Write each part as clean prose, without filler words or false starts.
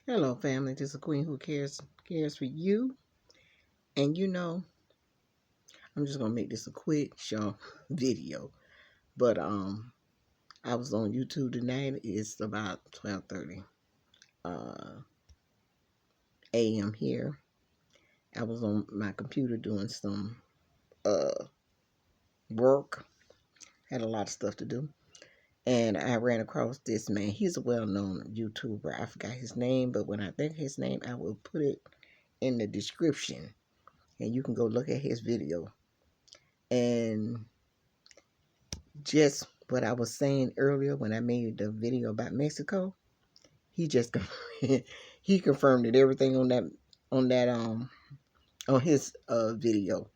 Hello, family. This is a queen who cares for you. And I'm just gonna make this a quick, short video. But I was on YouTube tonight. It's about 12:30 a.m. here. I was on my computer doing some work. Had a lot of stuff to do, and I ran across this man. He's a well-known YouTuber. I forgot his name, but when I think his name, I will put it in the description, and you can go look at his video. And just what I was saying earlier when I made the video about Mexico, he just he confirmed it everything on his video.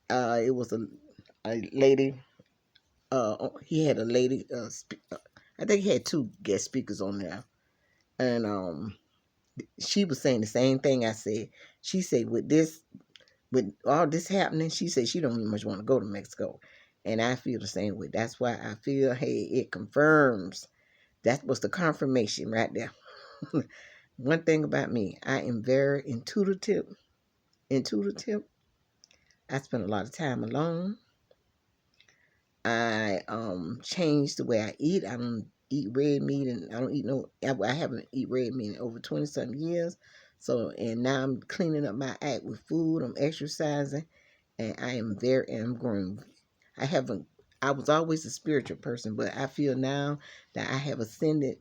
It was a lady. He had a lady. I think he had two guest speakers on there, and she was saying the same thing I said. She said with all this happening, she said she don't even much want to go to Mexico. And I feel the same way. That's why I feel, hey, it confirms. That was the confirmation right there. One thing about me, I am very intuitive. Intuitive. I spend a lot of time alone. I changed the way I eat. I don't eat red meat, and I don't eat no. I haven't eat red meat in over 20-something years. So, and now I'm cleaning up my act with food. I'm exercising, and I'm growing. I haven't. I was always a spiritual person, but I feel now that I have ascended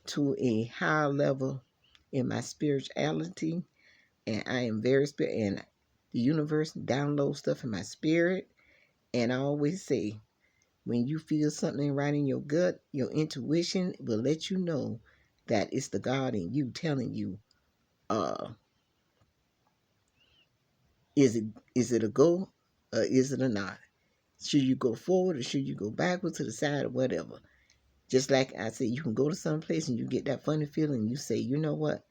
to a higher level in my spirituality, and I am very spirit. And the universe downloads stuff in my spirit, and I always say, when you feel something right in your gut, your intuition will let you know that it's the God in you telling you, uh, is it a go or is it a not? Should you go forward or should you go backwards to the side or whatever? Just like I said, you can go to some place and you get that funny feeling. And you say, you know what?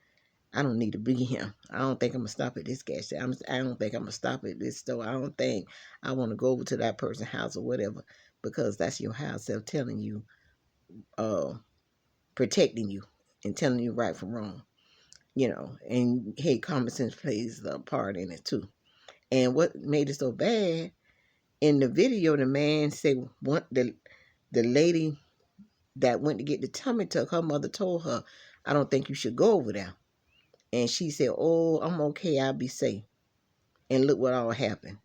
I don't need to be here. I don't think I'm gonna stop at this gas station. I don't think I'm gonna stop at this store. I don't think I want to go over to that person's house or whatever, because that's your higher self telling you, uh, protecting you and telling you right from wrong. And hey, common sense plays a part in it too. And what made it so bad in the video, the man said the lady that went to get the tummy tuck, her mother told her, I don't think you should go over there. And she said, oh, I'm okay, I'll be safe. And look what all happened.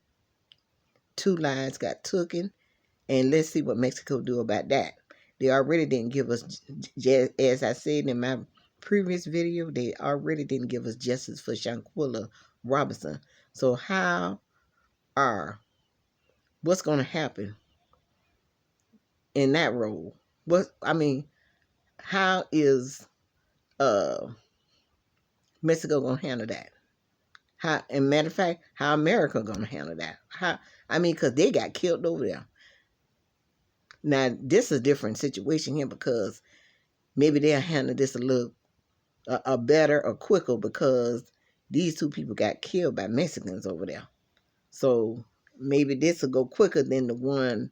Two lives got taken, and let's see what Mexico do about that. They already didn't give us, as I said in my previous video, they already didn't give us justice for Shanquella Robinson. So what's going to happen in that role? How is uh Mexico going to handle that? How, and matter of fact, how America going to handle that? Because they got killed over there. Now, this is a different situation here, because maybe they'll handle this a little better or quicker, because these two people got killed by Mexicans over there. So maybe this will go quicker than the one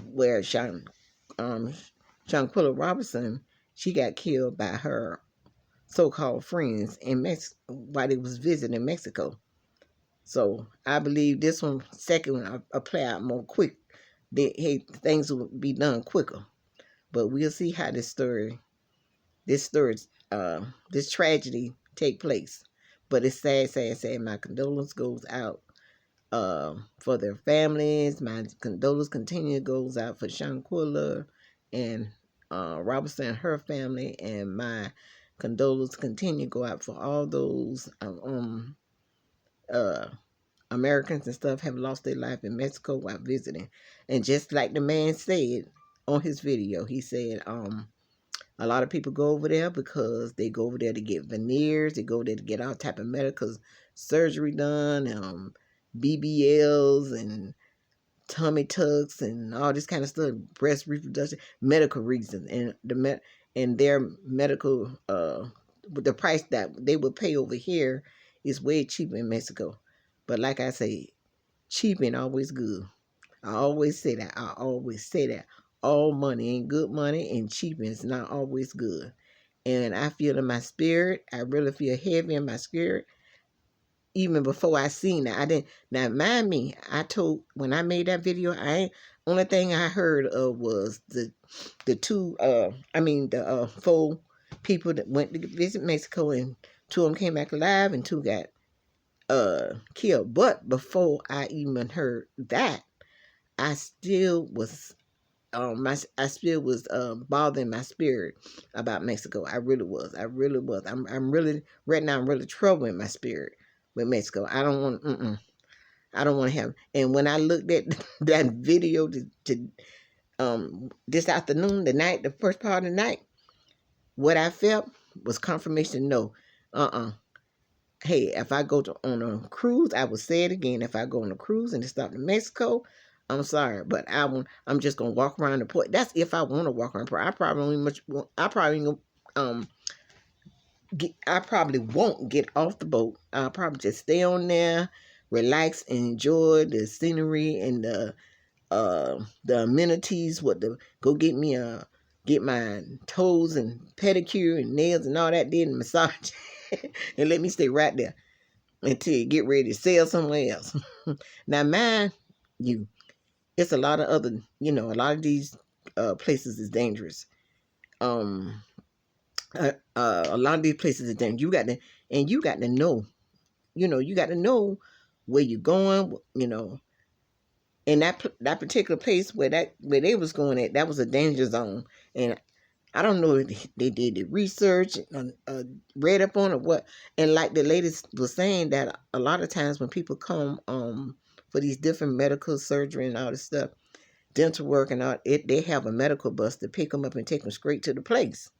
where Shanquella Robinson, she got killed by her so-called friends in while they was visiting Mexico. So I believe this one, second one, will play out more quick. Things will be done quicker. But we'll see how this tragedy take place. But it's sad, sad, sad. My condolence goes out for their families. My condolence continue goes out for Shanquella and Robinson and her family, and my condolence continue go out for all those uh, Americans and stuff have lost their life in Mexico while visiting. And just like the man said on his video, he said a lot of people go over there because they go over there to get veneers. They go there to get all type of medical surgery done, BBLs and tummy tucks and all this kind of stuff, breast reproduction, medical reasons, and their medical the price that they would pay over here is way cheaper in Mexico. But like I say, cheap ain't always good. I always say that. All money ain't good money, and cheap is not always good. And I feel in my spirit, I really feel heavy in my spirit. Even before I seen it, I didn't. Now, mind me, I told when I made that video, I ain't. Only thing I heard of was the two. The 4 people that went to visit Mexico, and 2 of them came back alive, and 2 got killed. But before I even heard that, I still was I still was bothering my spirit about Mexico. I really was. I really was. I'm really right now. I'm really troubling my spirit with Mexico. I don't want. I don't want to have. And when I looked at that video to this afternoon, the first part of the night, what I felt was confirmation. No, hey, if I go on a cruise, I will say it again. If I go on a cruise and stop in Mexico, I'm sorry, but I'm just gonna walk around the port. That's if I want to walk around the port. I probably won't get off the boat. I'll probably just stay on there, relax, and enjoy the scenery and the amenities. Go get my toes and pedicure and nails and all that did and massage, and let me stay right there until you get ready to sail somewhere else. Now, mind you, it's a lot of other, a lot of these places is dangerous. A lot of these places is dangerous. You got to know, you got to know where you're going, and that particular place where they was going at, that was a danger zone. And I don't know if they did the research, read up on it, what. And like the lady was saying, that a lot of times when people come for these different medical surgery and all this stuff, dental work and all, they have a medical bus to pick them up and take them straight to the place.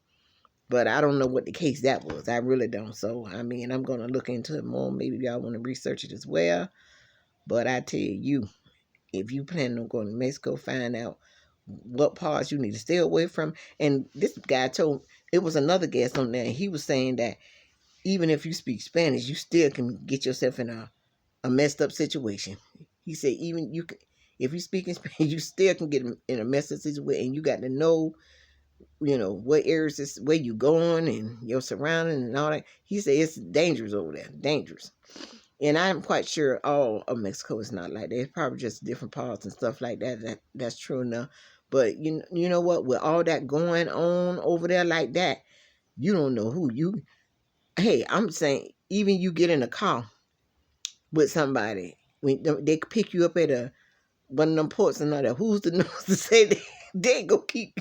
But I don't know what the case that was. I really don't. So, I mean, I'm going to look into it more. Maybe y'all want to research it as well. But I tell you, if you plan on going to Mexico, find out what parts you need to stay away from. And this guy told, it was another guest on there, and he was saying that even if you speak Spanish, you still can get yourself in a messed up situation. He said even if you speak in Spanish, you still can get in a messed up situation, and you got to know, what areas is where you going and your surroundings and all that. He said it's dangerous over there, dangerous. And I'm quite sure all of Mexico is not like that. It's probably just different parts and stuff like that. That's true enough. But you know what? With all that going on over there like that, you don't know who you. Hey, I'm saying even you get in a car with somebody when they pick you up at one of them ports and all that. Who's the nose to say they go keep?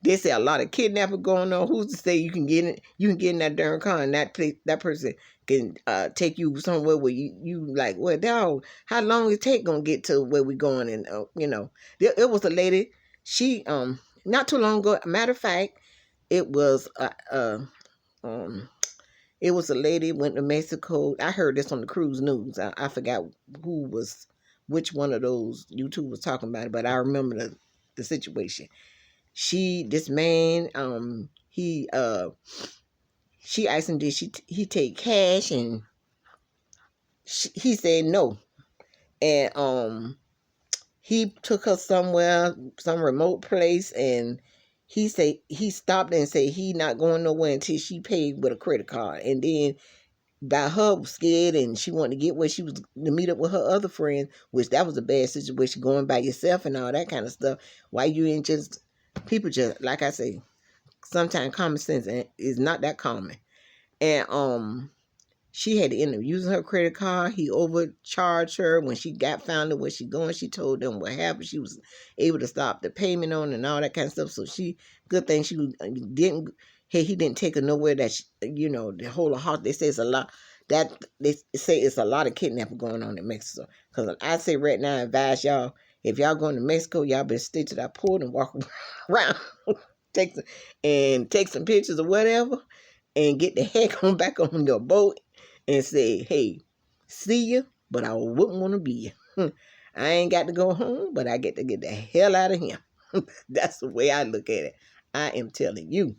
They say a lot of kidnapping going on. Who's to say you can get in? You can get in that darn car and that person can take you somewhere where you like. Well, dog, how long it take gonna get to where we going? And it was a lady. She not too long ago. Matter of fact, it was it was a lady went to Mexico. I heard this on the cruise news. I forgot which one of those YouTube was talking about it, but I remember the situation. This man, she asked him, did he take cash, and he said no. And he took her somewhere, some remote place, and he stopped and said he not going nowhere until she paid with a credit card. And then by her scared, and she wanted to get where she was to meet up with her other friends, which that was a bad situation, going by yourself and all that kind of stuff. Why you ain't just people just like I say, sometimes common sense is not that common. And she had to end up using her credit card. He overcharged her. When she got found out where she going, she told them what happened. She was able to stop the payment on and all that kind of stuff. So good thing she didn't. Hey, he didn't take her nowhere that the whole heart. They say it's a lot. That they say it's a lot of kidnapping going on in Mexico. Because I say right now, I advise y'all, if y'all going to Mexico, y'all better stay to that port and walk around, take some pictures or whatever, and get the heck on back on your boat and say, hey, see you, but I wouldn't want to be you. I ain't got to go home, but I get to get the hell out of here. That's the way I look at it. I am telling you,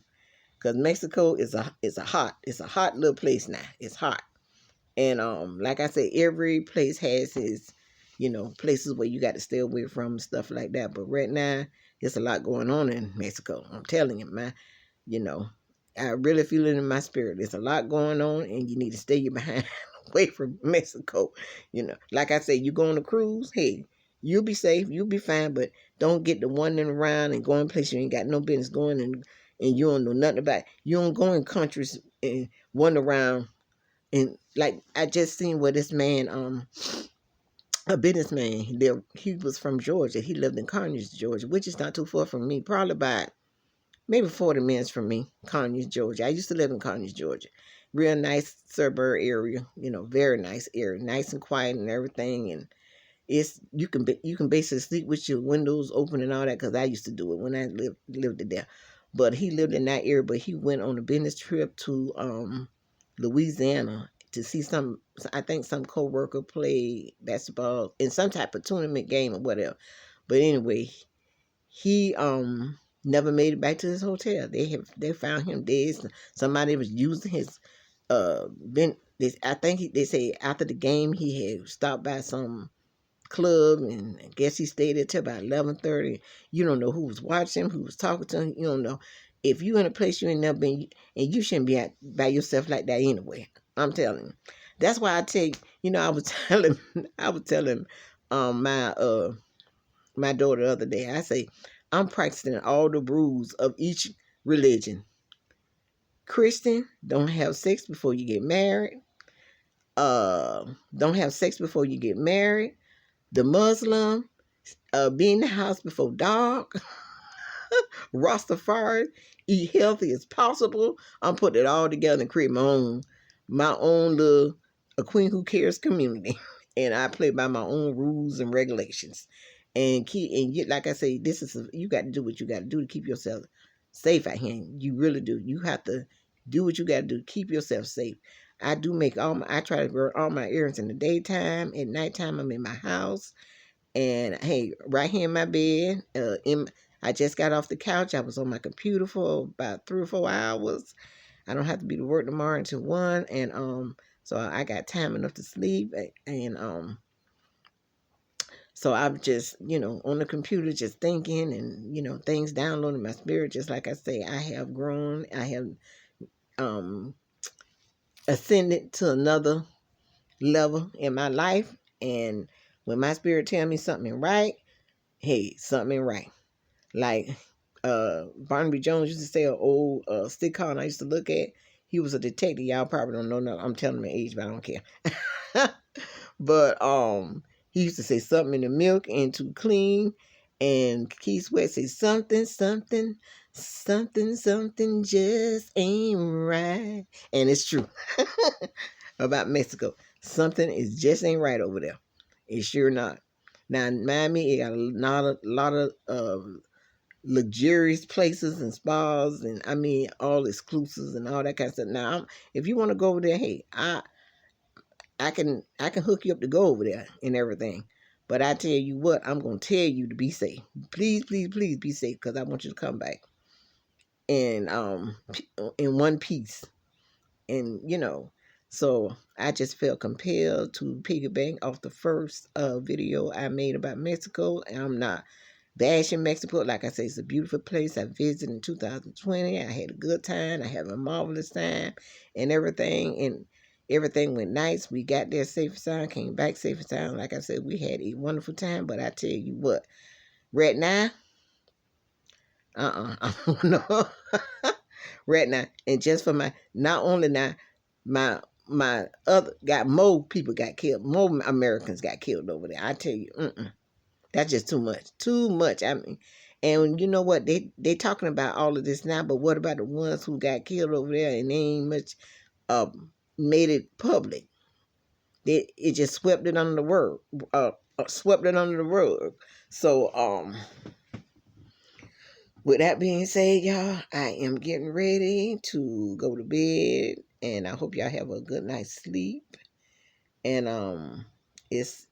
because Mexico is a hot little place now. It's hot, and like I said, every place has its places where you got to stay away from and stuff like that. But right now, there's a lot going on in Mexico. I'm telling you, man. You know, I really feel it in my spirit. There's a lot going on, and you need to stay your behind away from Mexico. You know, like I said, you go on a cruise, hey, you'll be safe, you'll be fine, but don't get to wandering around and going places you ain't got no business going, and you don't know nothing about it. You don't go in countries and wander around. And like I just seen where this man, a businessman, he was from Georgia. He lived in Carnegie, Georgia, which is not too far from me, probably about maybe 40 minutes from me, Conyers, Georgia. I used to live in Conyers, Georgia. Real nice suburb area, you know, very nice area, nice and quiet and everything. And it's you can basically sleep with your windows open and all that, because I used to do it when I lived there. But he lived in that area, but he went on a business trip to Louisiana to see some, I think some co-worker play basketball in some type of tournament game or whatever. But anyway, he never made it back to his hotel. They found him dead. Somebody was using his I think they say after the game he had stopped by some club, and I guess he stayed there till about 11:30. You don't know who was watching him, who was talking to him. You don't know if you in a place you ain't never been, and you shouldn't be out by yourself like that anyway. I'm telling you. That's why I tell you. You know, I was telling my daughter the other day. I say, I'm practicing all the rules of each religion. Christian, don't have sex before you get married. Don't have sex before you get married. The Muslim, be in the house before dark. Rastafari, eat healthy as possible. I'm putting it all together and create my own little a Queen Who Cares community, and I play by my own rules and regulations. And like I say, you got to do what you got to do to keep yourself safe out here. You really do. You have to do what you got to do to keep yourself safe. I try to run all my errands in the daytime. At nighttime, I'm in my house. And hey, right here in my bed, I just got off the couch. I was on my computer for about 3 or 4 hours. I don't have to be to work tomorrow until 1, and so I got time enough to sleep, and so I'm just on the computer just thinking, and things downloading my spirit. Just like I say, I have grown. I have um ascended to another level in my life, and when my spirit tell me something right, hey, something right. Like Barnaby Jones used to say, an old sitcom I used to look at. He was a detective. Y'all probably don't know nothing. I'm telling my age, but I don't care. But he used to say something in the milk ain't too clean. And Keith Sweat say something, something, something, something just ain't right. And it's true about Mexico. Something is just ain't right over there. It's sure not. Now, Miami, it got a lot of luxurious places and spas, and I mean all exclusives and all that kind of stuff. Now, if you want to go over there, hey, I can hook you up to go over there and everything. But I tell you what, I'm gonna tell you to be safe. Please, please, please be safe, because I want you to come back and in one piece. And so I just felt compelled to piggyback off the first video I made about Mexico. And I'm not bashing Mexico. Like I say, it's a beautiful place. I visited in 2020. I had a good time. I had a marvelous time and everything. And everything went nice. We got there safe and sound, came back safe and sound. Like I said, we had a wonderful time. But I tell you what, right now, I don't know. Right now, and just for not only now, my other got more people got killed, more Americans got killed over there. I tell you, that's just too much. I mean, and you know what, they talking about all of this now, but what about the ones who got killed over there and they ain't much made it public? It just swept it under the swept it under the rug. So with that being said, y'all, I am getting ready to go to bed, and I hope y'all have a good night's sleep. And it's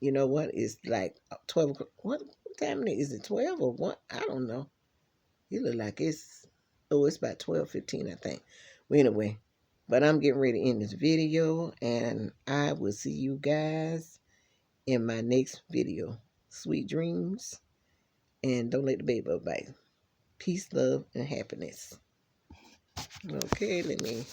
what? It's like 12 o'clock. What time is it? 12 or what? I don't know. It look like it's about 12:15, I think. Well, anyway, but I'm getting ready to end this video, and I will see you guys in my next video. Sweet dreams, and don't let the baby bite. Peace, love, and happiness. Okay, let me